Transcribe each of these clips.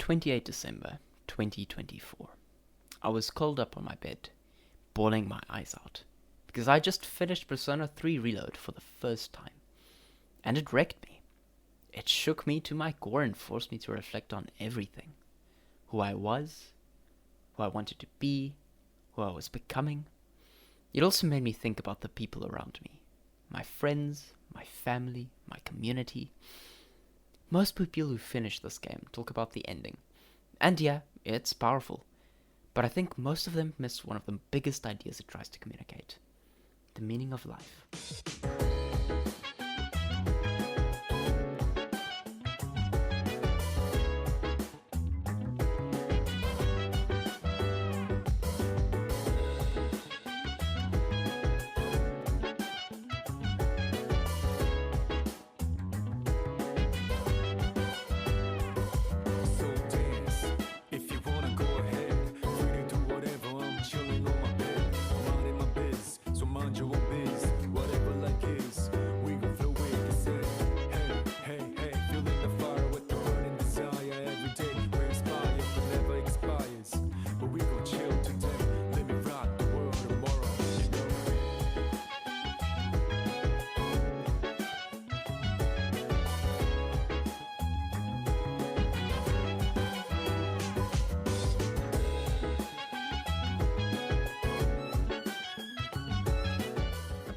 28 December 2024. I was curled up on my bed, bawling my eyes out, because I just finished Persona 3 Reload for the first time. And it wrecked me. It shook me to my core and forced me to reflect on everything. Who I was, who I wanted to be, who I was becoming. It also made me think about the people around me. My friends, my family, my community. Most people who finish this game talk about the ending. And yeah, it's powerful. But I think most of them miss one of the biggest ideas it tries to communicate. The meaning of life.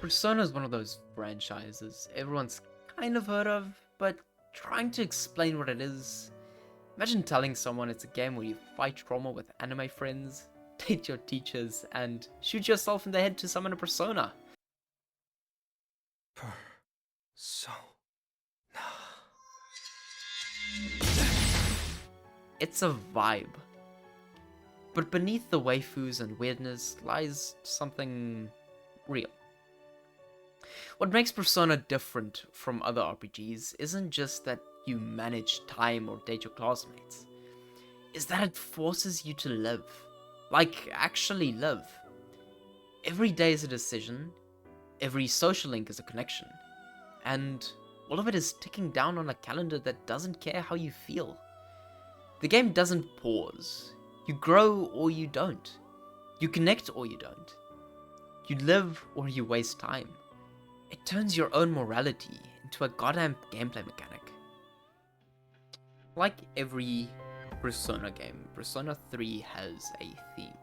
Persona is one of those franchises everyone's kind of heard of, but trying to explain what it is. Imagine telling someone it's a game where you fight trauma with anime friends, date your teachers, and shoot yourself in the head to summon a persona. It's a vibe. But beneath the waifus and weirdness lies something real. What makes Persona different from other RPGs isn't just that you manage time or date your classmates. Is that it forces you to live. Like, actually live. Every day is a decision, every social link is a connection, and all of it is ticking down on a calendar that doesn't care how you feel. The game doesn't pause. You grow or you don't. You connect or you don't. You live or you waste time. It turns your own morality into a goddamn gameplay mechanic. Like every Persona game, Persona 3 has a theme.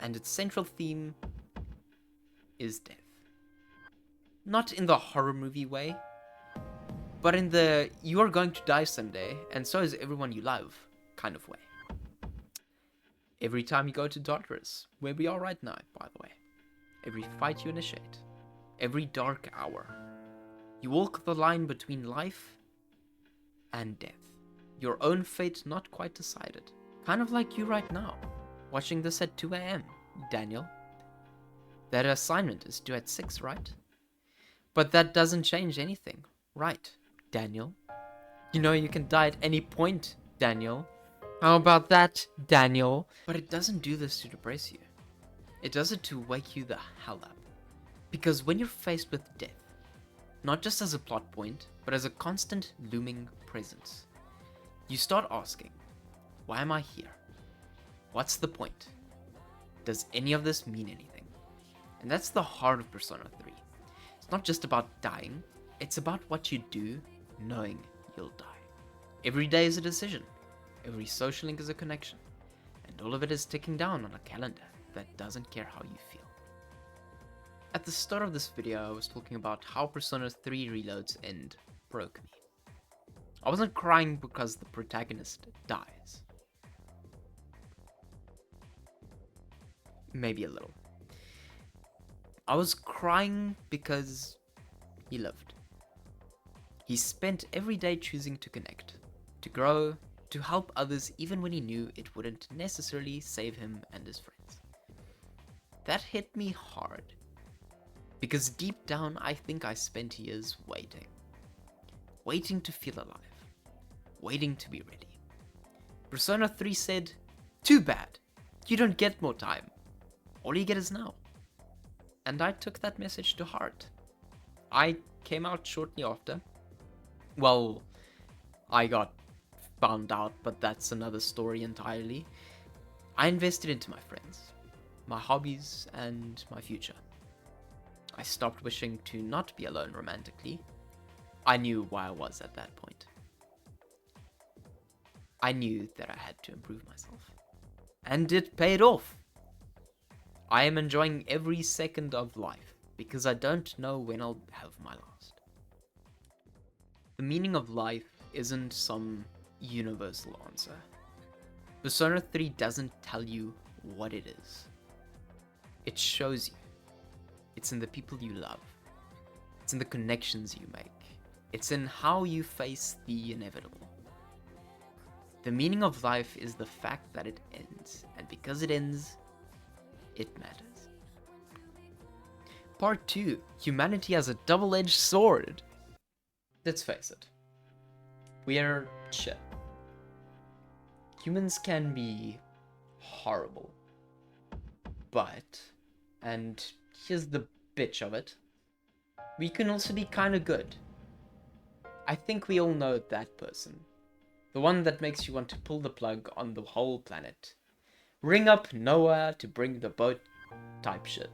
And its central theme is death. Not in the horror movie way, but in the you are going to die someday, and so is everyone you love kind of way. Every time you go to Tartarus, where we are right now, by the way. Every fight you initiate. Every dark hour. You walk the line between life and death. Your own fate not quite decided. Kind of like you right now, watching this at 2 a.m, Daniel. That assignment is due at 6, right? But that doesn't change anything, right, Daniel? You know you can die at any point, Daniel. How about that, Daniel? But it doesn't do this to depress you. It does it to wake you the hell up. Because when you're faced with death, not just as a plot point, but as a constant looming presence, you start asking, why am I here? What's the point? Does any of this mean anything? And that's the heart of Persona 3. It's not just about dying, it's about what you do knowing you'll die. Every day is a decision, every social link is a connection, and all of it is ticking down on a calendar that doesn't care how you feel. At the start of this video, I was talking about how Persona 3 Reload's end broke me. I wasn't crying because the protagonist dies. Maybe a little. I was crying because he lived. He spent every day choosing to connect, to grow, to help others even when he knew it wouldn't necessarily save him and his friends. That hit me hard. Because deep down, I think I spent years waiting. Waiting to feel alive. Waiting to be ready. Persona 3 said, too bad. You don't get more time. All you get is now. And I took that message to heart. I came out shortly after. Well, I got found out, but that's another story entirely. I invested into my friends, my hobbies, and my future. I stopped wishing to not be alone romantically. I knew why I was at that point. I knew that I had to improve myself. And it paid off. I am enjoying every second of life because I don't know when I'll have my last. The meaning of life isn't some universal answer. Persona 3 doesn't tell you what it is. It shows you. It's in the people you love. It's in the connections you make. It's in how you face the inevitable. The meaning of life is the fact that it ends, and because it ends, it matters. Part 2. Humanity as a double-edged sword. Let's face it. We are shit. Humans can be horrible. But, and here's the bitch of it, we can also be kinda good. I think we all know that person. The one that makes you want to pull the plug on the whole planet. Ring up Noah to bring the boat type shit.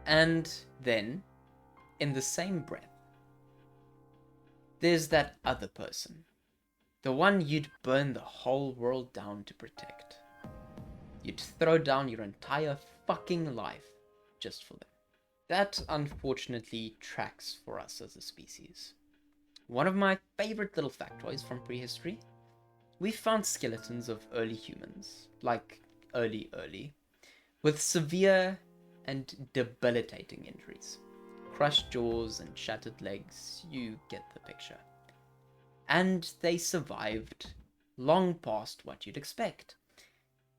And then, in the same breath, there's that other person. The one you'd burn the whole world down to protect. You'd throw down your entire fucking life just for them. That, unfortunately, tracks for us as a species. One of my favorite little factoids from prehistory. We found skeletons of early humans, like early, with severe and debilitating injuries. Crushed jaws and shattered legs, you get the picture. And they survived long past what you'd expect.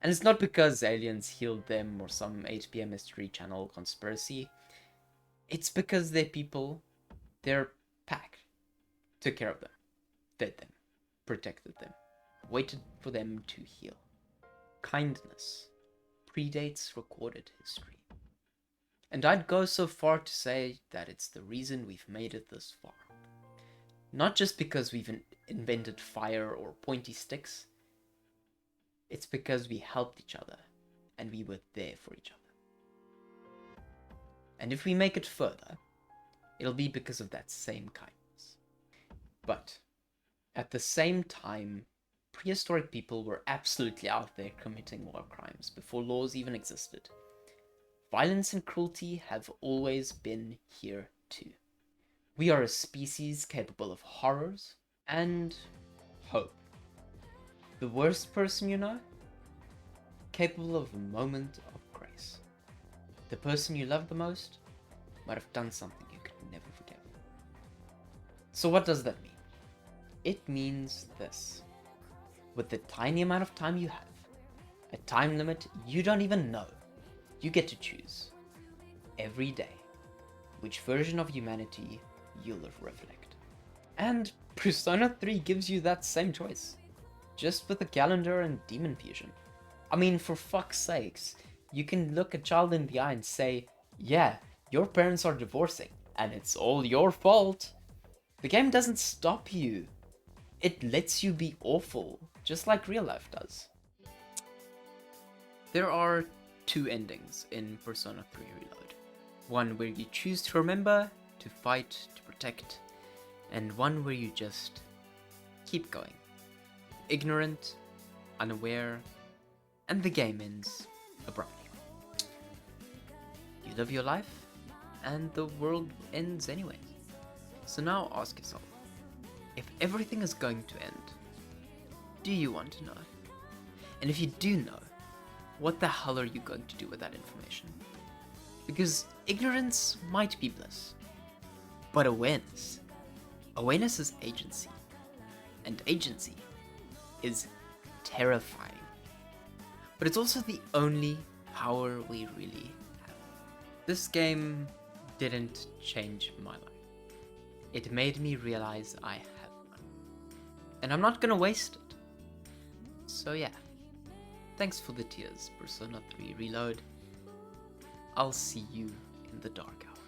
And it's not because aliens healed them or some 8 p.m. Mystery Channel conspiracy. It's because their people, their pack, took care of them, fed them, protected them, waited for them to heal. Kindness predates recorded history. And I'd go so far to say that it's the reason we've made it this far. Not just because we've invented fire or pointy sticks, it's because we helped each other and we were there for each other. And if we make it further, it'll be because of that same kindness. But at the same time, prehistoric people were absolutely out there committing war crimes before laws even existed. Violence and cruelty have always been here too. We are a species capable of horrors and hope. The worst person you know? Capable of a moment of grace. The person you love the most might have done something you could never forgive. So what does that mean? It means this. With the tiny amount of time you have, a time limit you don't even know, you get to choose, every day, which version of humanity you'll reflect. And Persona 3 gives you that same choice, just with a calendar and demon fusion. I mean, for fuck's sakes, you can look a child in the eye and say, yeah, your parents are divorcing, and it's all your fault. The game doesn't stop you. It lets you be awful, just like real life does. There are two endings in Persona 3 Reload. One where you choose to remember, to fight, to protect, and one where you just keep going. Ignorant, unaware, and the game ends abruptly. You live your life, and the world ends anyways. So now ask yourself, if everything is going to end, do you want to know? And if you do know, what the hell are you going to do with that information? Because ignorance might be bliss, but awareness is agency, and agency is terrifying. But it's also the only power we really have. This game didn't change my life. It made me realize I have one. And I'm not gonna waste it. So yeah. Thanks for the tears, Persona 3 Reload. I'll see you in the dark hour.